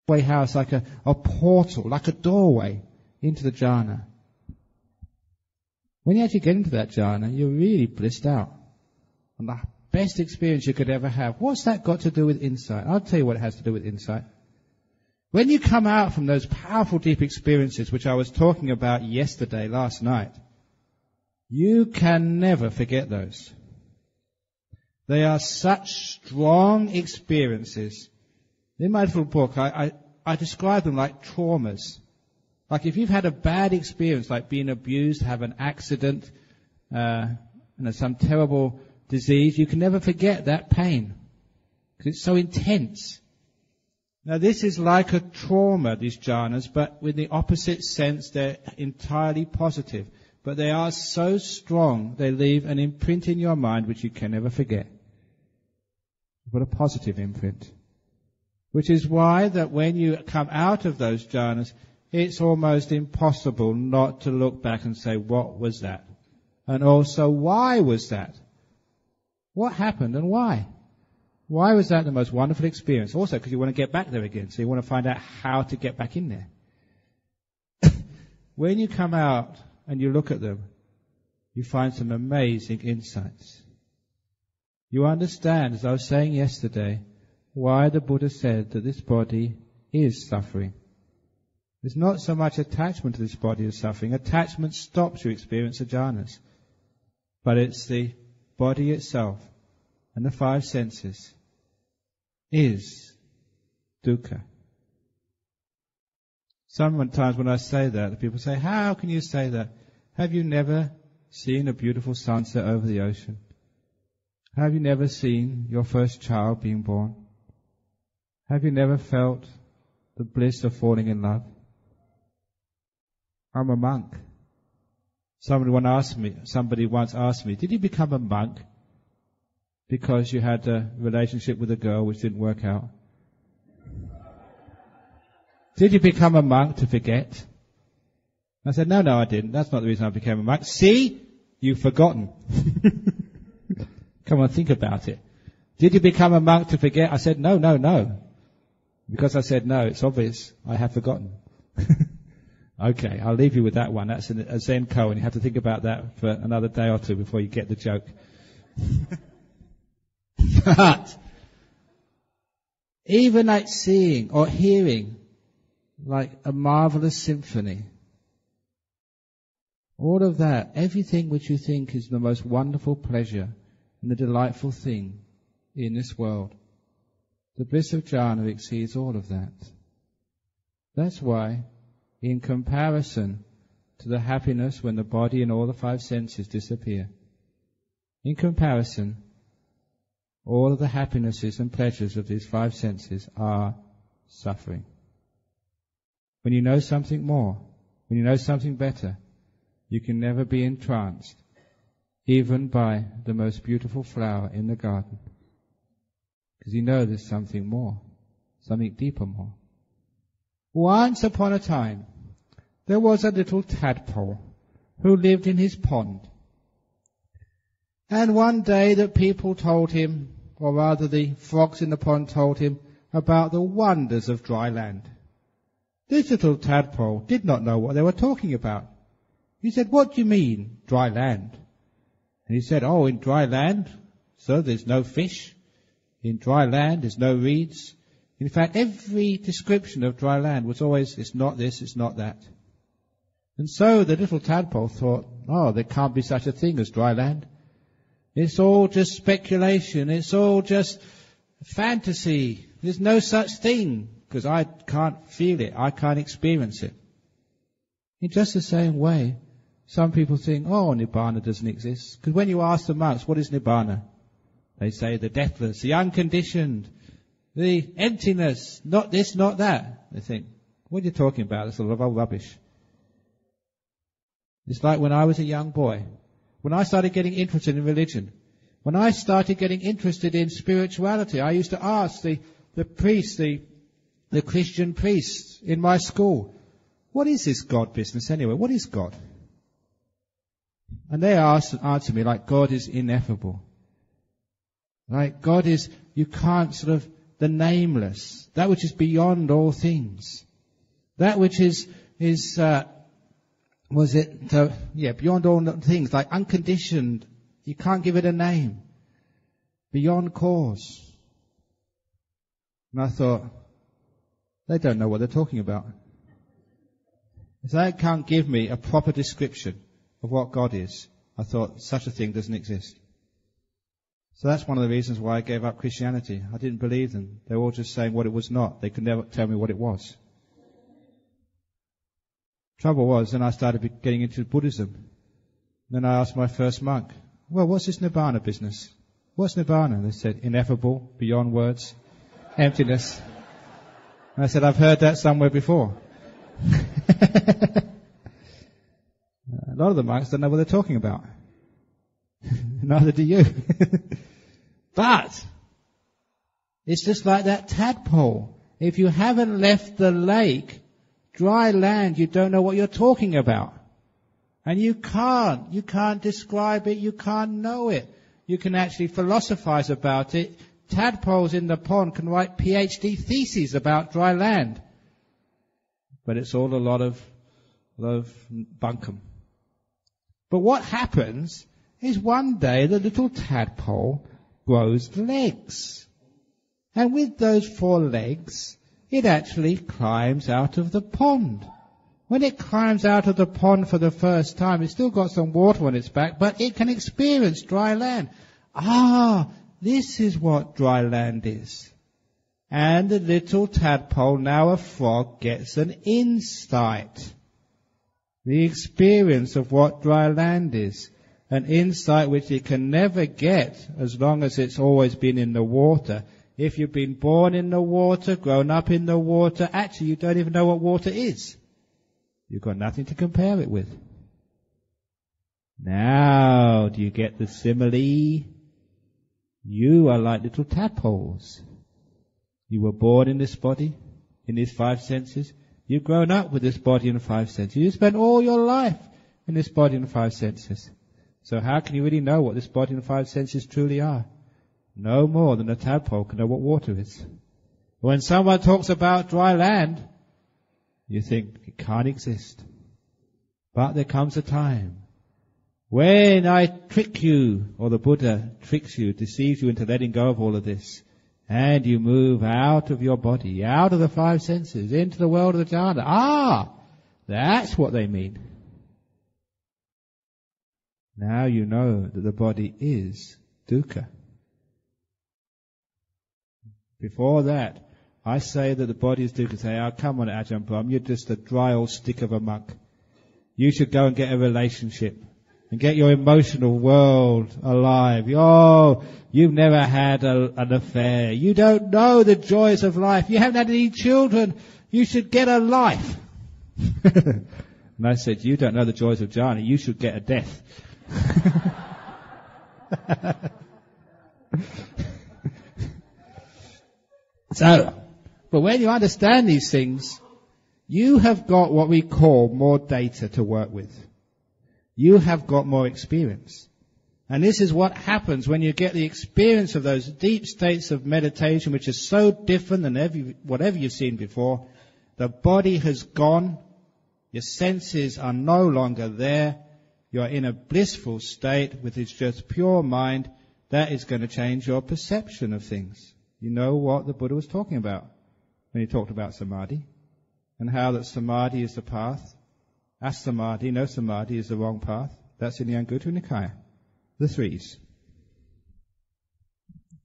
Way house, like a portal, like a doorway into the jhana. When you actually get into that jhana, you're really blissed out. And the best experience you could ever have. What's that got to do with insight? I'll tell you what it has to do with insight. When you come out from those powerful deep experiences, which I was talking about yesterday, last night, you can never forget those. They are such strong experiences. In my little book, I describe them like traumas. Like if you've had a bad experience, like being abused, have an accident, some terrible disease, you can never forget that pain. Because it's so intense. Now this is like a trauma, these jhanas, but with the opposite sense, they're entirely positive. But they are so strong, they leave an imprint in your mind which you can never forget. But a positive imprint. Which is why that when you come out of those jhanas, it's almost impossible not to look back and say, what was that? And also, why was that? What happened and why? Why was that the most wonderful experience? Also, because you want to get back there again, so you want to find out how to get back in there. When you come out and you look at them, you find some amazing insights. You understand, as I was saying yesterday, why the Buddha said that this body is suffering. There's not so much attachment to this body as suffering. Attachment stops your experience of jhanas. But it's the body itself and the five senses is dukkha. Sometimes when I say that, the people say, how can you say that? Have you never seen a beautiful sunset over the ocean? Have you never seen your first child being born? Have you never felt the bliss of falling in love? I'm a monk. Somebody once asked me, did you become a monk because you had a relationship with a girl which didn't work out? Did you become a monk to forget? I said, no, I didn't. That's not the reason I became a monk. See? You've forgotten. Come on, think about it. Did you become a monk to forget? I said, no. Because I said no, it's obvious I have forgotten. Okay, I'll leave you with that one. That's a Zen koan. You have to think about that for another day or two before you get the joke. But even like seeing or hearing like a marvelous symphony, all of that, everything which you think is the most wonderful pleasure and the delightful thing in this world, the bliss of jhana exceeds all of that. That's why, in comparison to the happiness when the body and all the five senses disappear, in comparison, all of the happinesses and pleasures of these five senses are suffering. When you know something more, when you know something better, you can never be entranced, even by the most beautiful flower in the garden. Because you know there's something more, something deeper more. Once upon a time, there was a little tadpole who lived in his pond. And one day the people told him, or rather the frogs in the pond told him, about the wonders of dry land. This little tadpole did not know what they were talking about. He said, what do you mean, dry land? And he said, in dry land, so there's no fish. In dry land, there's no reeds. In fact, every description of dry land was always, it's not this, it's not that. And so the little tadpole thought, there can't be such a thing as dry land. It's all just speculation. It's all just fantasy. There's no such thing, because I can't feel it. I can't experience it. In just the same way, some people think, Nibbana doesn't exist. Because when you ask the monks, what is Nibbana? They say the deathless, the unconditioned, the emptiness, not this, not that. They think, what are you talking about? That's a lot of old rubbish. It's like when I was a young boy. When I started getting interested in religion, when I started getting interested in spirituality, I used to ask the priest, the Christian priest in my school, what is this God business anyway? What is God? And they answer me like God is ineffable. Like God is, you can't sort of the nameless, that which is beyond all things, that which is beyond all things, like unconditioned. You can't give it a name. Beyond cause. And I thought, they don't know what they're talking about. If they can't give me a proper description of what God is, I thought such a thing doesn't exist. So that's one of the reasons why I gave up Christianity. I didn't believe them. They were all just saying what it was not. They could never tell me what it was. Trouble was, then I started getting into Buddhism. Then I asked my first monk, well, what's this Nibbana business? What's Nibbana? They said, ineffable, beyond words, emptiness. And I said, I've heard that somewhere before. A lot of the monks don't know what they're talking about. Neither do you. But it's just like that tadpole. If you haven't left the lake, dry land, you don't know what you're talking about. And you can't describe it, you can't know it. You can actually philosophize about it. Tadpoles in the pond can write PhD theses about dry land. But it's all a lot of bunkum. But what happens is one day the little tadpole grows legs. And with those 4 legs, it actually climbs out of the pond. When it climbs out of the pond for the first time, it's still got some water on its back, but it can experience dry land. This is what dry land is. And the little tadpole, now a frog, gets an insight. The experience of what dry land is. An insight which it can never get as long as it's always been in the water. If you've been born in the water, grown up in the water, actually you don't even know what water is. You've got nothing to compare it with. Now, do you get the simile? You are like little tadpoles. You were born in this body, in these 5 senses. You've grown up with this body and 5 senses. You spent all your life in this body and 5 senses. So how can you really know what this body and 5 senses truly are? No more than a tadpole can know what water is. When someone talks about dry land, you think it can't exist. But there comes a time when I trick you, or the Buddha tricks you, deceives you into letting go of all of this, and you move out of your body, out of the 5 senses, into the world of the jhana. That's what they mean. Now you know that the body is dukkha. Before that, I say that the body is dukkha. Say, come on, Ajahn Brahm, you're just a dry old stick of a monk. You should go and get a relationship and get your emotional world alive. You've never had an affair. You don't know the joys of life. You haven't had any children. You should get a life. And I said, you don't know the joys of jhana. You should get a death. But when you understand these things, you have got what we call more data to work with. You have got more experience. And this is what happens when you get the experience of those deep states of meditation, which is so different than whatever you've seen before. The body has gone. Your senses are no longer there. You're in a blissful state with just pure mind. That is going to change your perception of things. You know what the Buddha was talking about when he talked about samadhi, and how that samadhi is the path. Asamadhi, no samadhi, is the wrong path. That's in the Anguttara Nikaya. The 3s.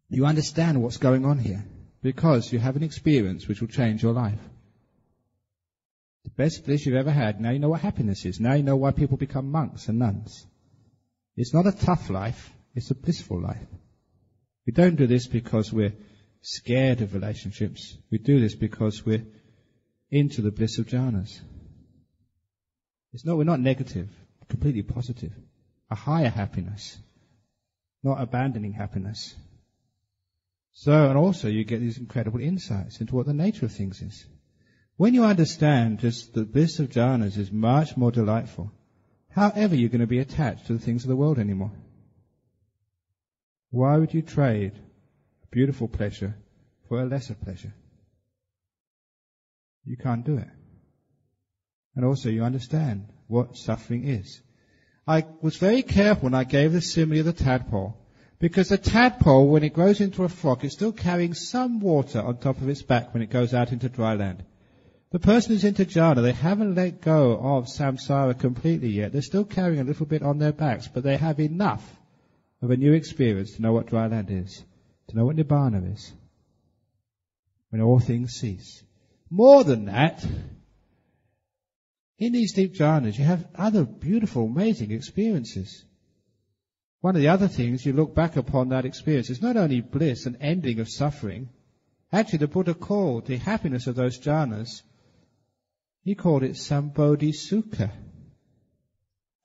You understand what's going on here because you have an experience which will change your life. The best bliss you've ever had. Now you know what happiness is. Now you know why people become monks and nuns. It's not a tough life. It's a blissful life. We don't do this because we're scared of relationships. We do this because we're into the bliss of jhanas. We're not negative, completely positive. A higher happiness, not abandoning happiness. And also you get these incredible insights into what the nature of things is. When you understand just the bliss of jhanas is much more delightful, how ever you're going to be attached to the things of the world anymore? Why would you trade a beautiful pleasure for a lesser pleasure. You can't do it. And also you understand what suffering is. I was very careful when I gave the simile of the tadpole, because the tadpole, when it grows into a frog, is still carrying some water on top of its back when it goes out into dry land. The person who's into jhana, they haven't let go of samsara completely yet. They're still carrying a little bit on their backs, but they have enough of a new experience to know what dry land is, to know what nibbana is, when all things cease. More than that, in these deep jhanas, you have other beautiful, amazing experiences. One of the other things, you look back upon that experience, is not only bliss and ending of suffering. Actually, the Buddha called the happiness of those jhanas, he called it sambodhi sukha.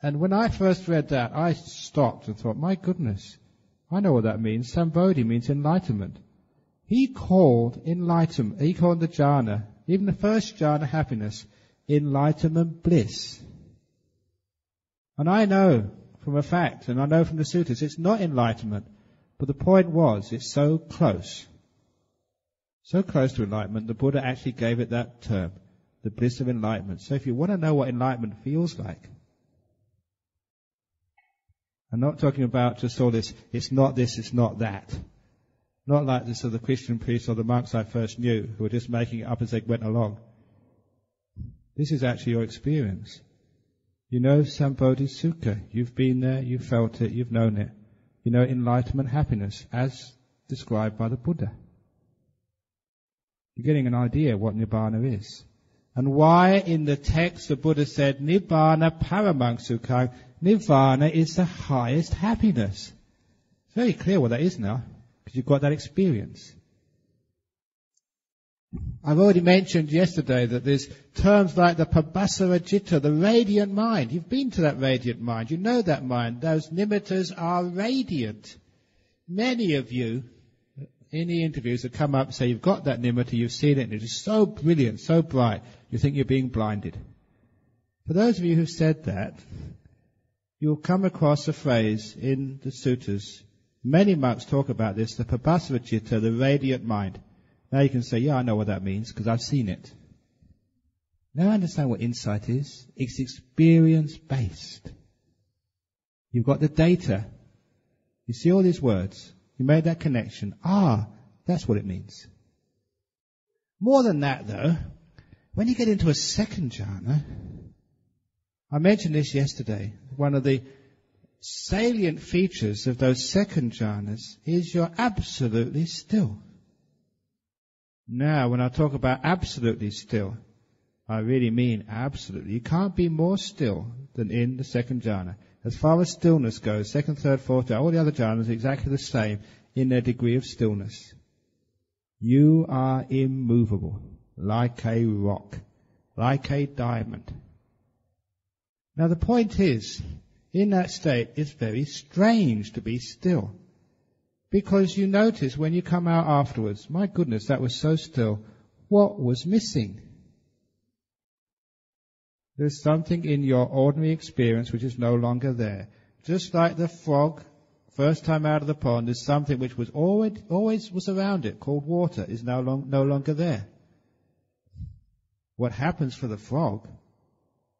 And when I first read that, I stopped and thought, my goodness, I know what that means. Sambodhi means enlightenment. He called enlightenment, he called the jhana, even the first jhana happiness, enlightenment bliss. And I know from a fact, and I know from the sutras, it's not enlightenment, but the point was, it's so close to enlightenment, the Buddha actually gave it that term, the bliss of enlightenment. So if you want to know what enlightenment feels like, I'm not talking about just all this, it's not this, it's not that. Not like the sort of Christian priests or the monks I first knew, who were just making it up as they went along. This is actually your experience. You know sambodhi sukha. You've been there, you've felt it, you've known it. You know enlightenment happiness, as described by the Buddha. You're getting an idea what nibbana is. And why in the text the Buddha said, nibbana paramang sukhang, nirvana is the highest happiness. It's very clear what that is now, because you've got that experience. I've already mentioned yesterday that there's terms like the pabhasara citta, the radiant mind. You've been to that radiant mind. You know that mind. Those nimittas are radiant. Many of you in the interviews have come up and say you've got that nimitta, you've seen it, and it is so brilliant, so bright, you think you're being blinded. For those of you who've said that, you'll come across a phrase in the sutras. Many monks talk about this, the pabhasara citta, the radiant mind. Now you can say, yeah, I know what that means, because I've seen it. Now I understand what insight is. It's experience-based. You've got the data. You see all these words. You made that connection. Ah, that's what it means. More than that, though, when you get into a second jhana, I mentioned this yesterday, one of the salient features of those second jhanas is you're absolutely still. Now, when I talk about absolutely still, I really mean absolutely. You can't be more still than in the second jhana. As far as stillness goes, second, third, fourth, all the other jhanas are exactly the same in their degree of stillness. You are immovable, like a rock, like a diamond. Now the point is, in that state, it's very strange to be still. Because you notice when you come out afterwards, my goodness, that was so still. What was missing? There's something in your ordinary experience which is no longer there. Just like the frog, first time out of the pond, there's something which was always was around it, called water, is no longer there. What happens for the frog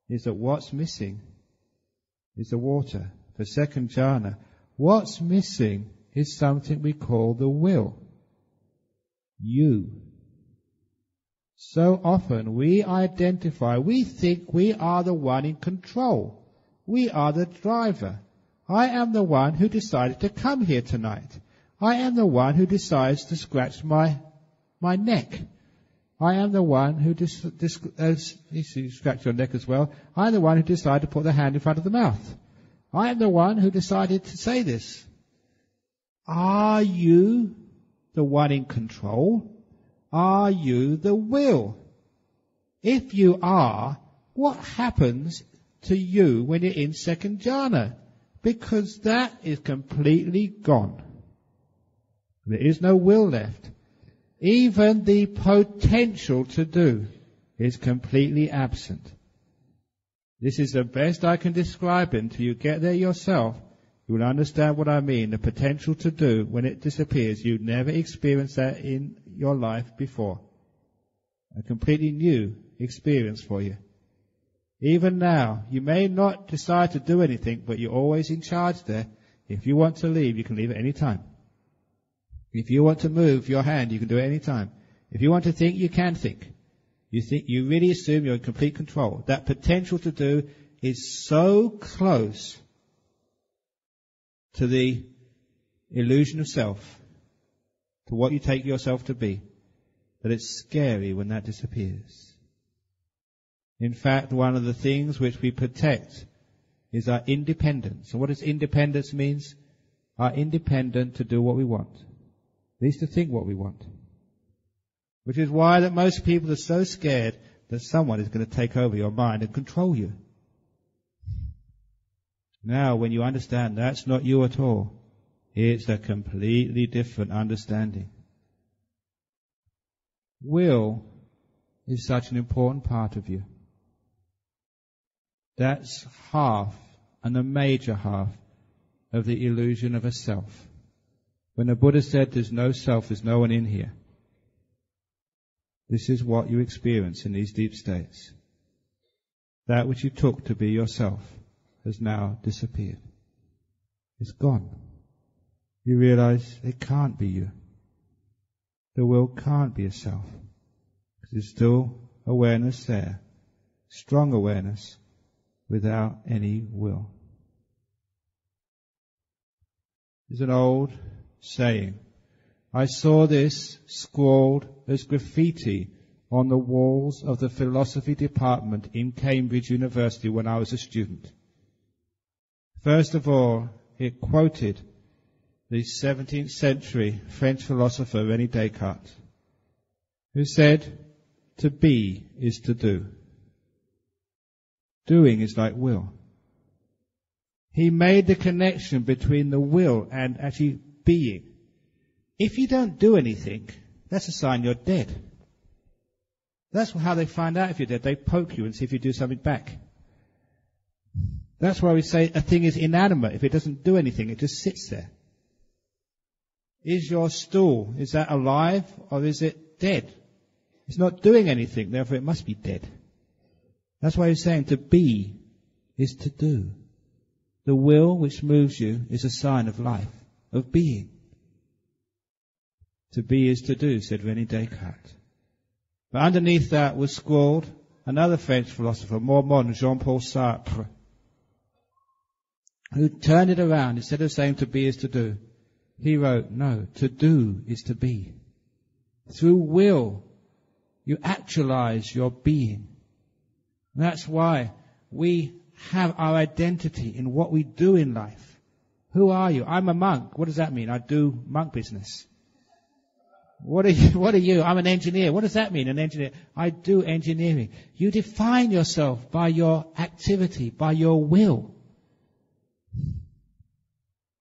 is that what's missing is the water. For second jhana, what's missing is something we call the will. You. So often we think we are the one in control. We are the driver. I am the one who decided to come here tonight. I am the one who decides to scratch my neck. I am the one who you scratch your neck as well. I am the one who decided to put the hand in front of the mouth. I am the one who decided to say this. Are you the one in control? Are you the will? If you are, what happens to you when you're in second jhana? Because that is completely gone. There is no will left. Even the potential to do is completely absent. This is the best I can describe it until you get there yourself. you will understand what I mean. The potential to do, when it disappears, you never experienced that in your life before. A completely new experience for you. Even now, you may not decide to do anything, but you're always in charge there. If you want to leave, you can leave at any time. If you want to move your hand, you can do it any time. If you want to think, you can think. You really assume you're in complete control. That potential to do is so close to the illusion of self, to what you take yourself to be, that it's scary when that disappears. In fact, one of the things which we protect is our independence. And what does independence mean? Our independent to do what we want. At least to think what we want. Which is why that most people are so scared that someone is going to take over your mind and control you. Now, when you understand that's not you at all, it's a completely different understanding. Will is such an important part of you. That's half, and a major half, of the illusion of a self. When the Buddha said there's no self, there's no one in here. This is what you experience in these deep states. That which you took to be yourself has now disappeared. It's gone. You realize it can't be you. The will can't be a self. There's still awareness there. Strong awareness without any will. There's an old saying. I saw this scrawled as graffiti on the walls of the philosophy department in Cambridge University when I was a student. First of all, it quoted the 17th century French philosopher René Descartes, who said, to be is to do. Doing is like will. He made the connection between the will and actually being. If you don't do anything, that's a sign you're dead. That's how they find out if you're dead. They poke you and see if you do something back. That's why we say a thing is inanimate. If it doesn't do anything, it just sits there. Is your stool, is that alive or is it dead? It's not doing anything, therefore it must be dead. That's why he's saying to be is to do. The will which moves you is a sign of life, of being. To be is to do, said René Descartes. But underneath that was scrawled another French philosopher, more modern, Jean-Paul Sartre, who turned it around. Instead of saying to be is to do, he wrote, no, to do is to be. Through will, you actualize your being. And that's why we have our identity in what we do in life. Who are you? I'm a monk. What does that mean? I do monk business. What are you? I'm an engineer. What does that mean, an engineer? I do engineering. You define yourself by your activity, by your will.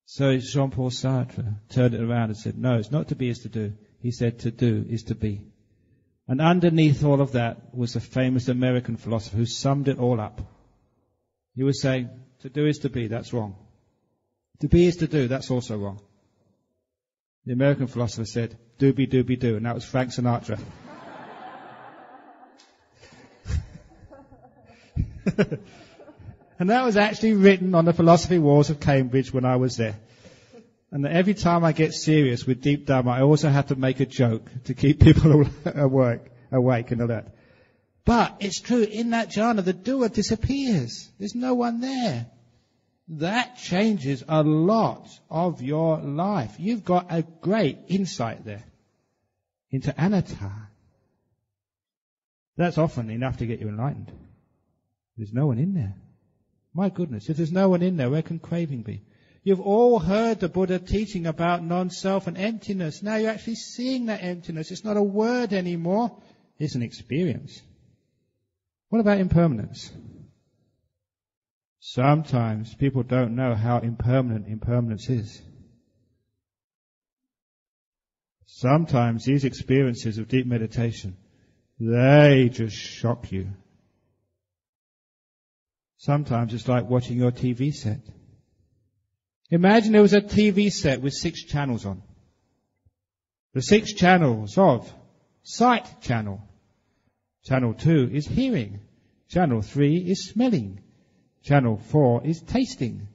So Jean-Paul Sartre turned it around and said, no, it's not to be is to do. He said to do is to be. And underneath all of that was a famous American philosopher who summed it all up. He was saying, to do is to be, that's wrong. To be is to do, that's also wrong. The American philosopher said, doobie doobie do, and that was Frank Sinatra. And that was actually written on the philosophy walls of Cambridge when I was there. And every time I get serious with deep Dhamma, I also have to make a joke to keep people awake and alert. But it's true, in that jhana, the doer disappears. There's no one there. That changes a lot of your life. You've got a great insight there into anatta. That's often enough to get you enlightened. There's no one in there. My goodness, if there's no one in there, where can craving be? You've all heard the Buddha teaching about non-self and emptiness. Now you're actually seeing that emptiness. It's not a word anymore. It's an experience. What about impermanence? Sometimes people don't know how impermanent impermanence is. Sometimes these experiences of deep meditation, they just shock you. Sometimes it's like watching your TV set. Imagine there was a TV set with 6 channels on. The 6 channels of sight channel. Channel 2 is hearing. Channel 3 is smelling. Channel 4 is tasting.